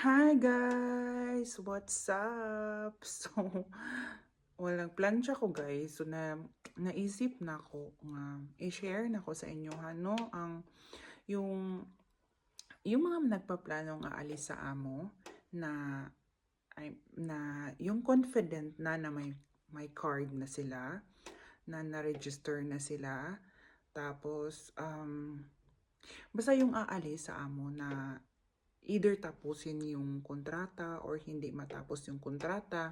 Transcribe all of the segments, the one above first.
Hi guys! What's up? So, walang plancha ko guys. So, naisip na ko nga i-share na ko sa inyo no yung yung mga nagpaplanong aalis sa amo na na yung confident na may card na sila, na na-register na sila. Tapos basta yung aalis sa amo na either tapusin yung kontrata or hindi matapos yung kontrata.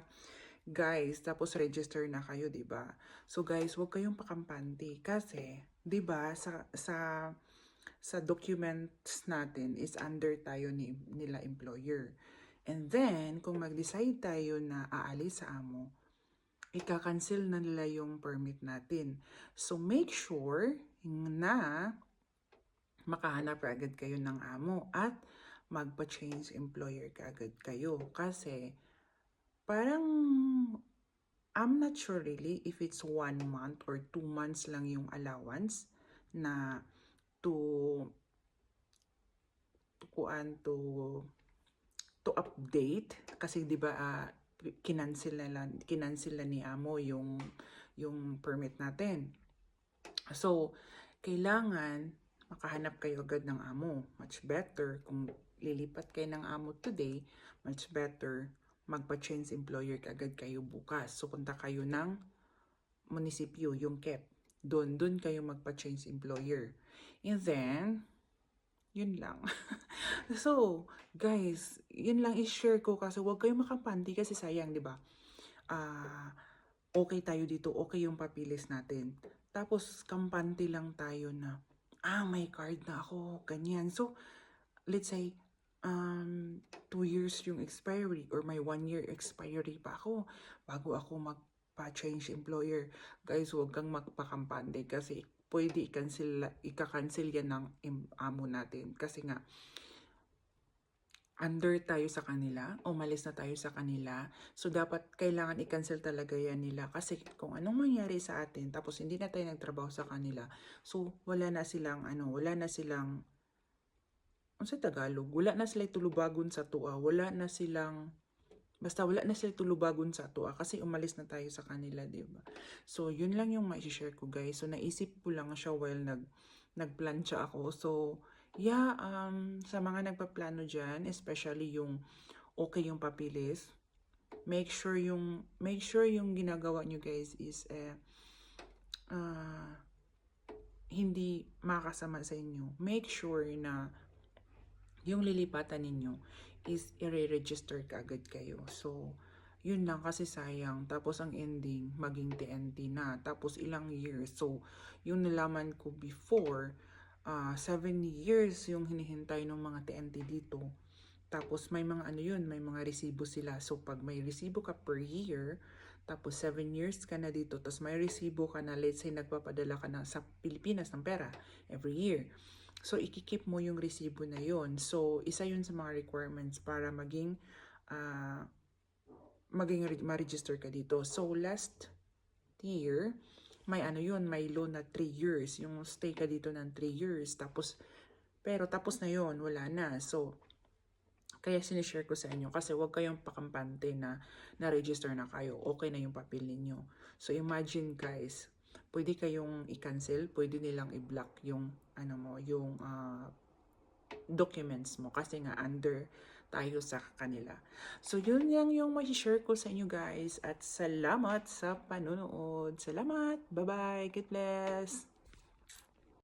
Guys, tapos register na kayo, 'di ba? So guys, huwag kayong pakampante kasi 'di ba sa documents natin is under tayo nila employer. And then kung mag-decide tayo na aalis sa amo, ika-cancel na nila yung permit natin. So make sure na makahanap agad kayo ng amo at magpa-change employer kaagad kayo. Kasi parang I'm not sure really if it's 1 month or 2 months lang yung allowance na to kuan to update kasi 'di ba kinancel na ni amo yung permit natin. So kailangan makahanap kayo agad ng amo. Much better kung lilipat kayo ng amo today, much better magpa-change employer agad kayo bukas. So punta kayo ng munisipyo, yung KEP. Doon kayo magpa-change employer. And then, yun lang. So, guys, yun lang i-share ko kasi huwag kayong makapanti kasi sayang, di ba? Okay tayo dito, okay yung papilis natin. Tapos, kampante lang tayo na, may card na ako, ganyan. So, let's say, 2 years yung expiry or may 1 year expiry pa ako bago ako magpa-change employer. Guys, huwag kang magpakampante kasi pwede ika-cancel yan ng amo natin. Kasi nga, under tayo sa kanila, umalis na tayo sa kanila. So, dapat kailangan i-cancel talaga yan nila. Kasi kung anong mangyari sa atin, tapos hindi na tayo nagtrabaho sa kanila, so, wala na silang, sa Tagalog, wala na sila tulubagon sa tua, basta wala na sila tulubagon sa tua kasi umalis na tayo sa kanila, di ba? So, yun lang yung ma-share ko guys. So, naisip ko lang siya while nagplansya ako. So, yeah, sa mga nagpaplano dyan, especially yung okay yung papilis, make sure yung ginagawa nyo guys is hindi makasama sa inyo. Make sure na yung lilipatan ninyo is i-register agad kayo. So, yun lang kasi sayang. Tapos ang ending, maging TNT na. Tapos ilang years. So, yung nalaman ko before, 7 years yung hinihintay ng mga TNT dito. Tapos may mga may mga resibo sila. So, pag may resibo ka per year, tapos 7 years ka na dito, tapos may resibo ka na, let's say, nagpapadala ka na sa Pilipinas ng pera every year. So, ikikip mo yung resibo na yon. So, isa yun sa mga requirements para ma-register ka dito. So, last year, may may loan na 3 years. Yung stay ka dito ng 3 years. Tapos na yon, wala na. So, kaya sinishare ko sa inyo kasi huwag kayong pakampante na na-register na kayo. Okay na yung papel ninyo. So, imagine guys, pwede kayong i-cancel, pwede nilang i-block yung documents mo kasi nga under tayo sa kanila. So, yun lang yung ma-share ko sa inyo guys at salamat sa panonood. Salamat! Bye-bye! God bless!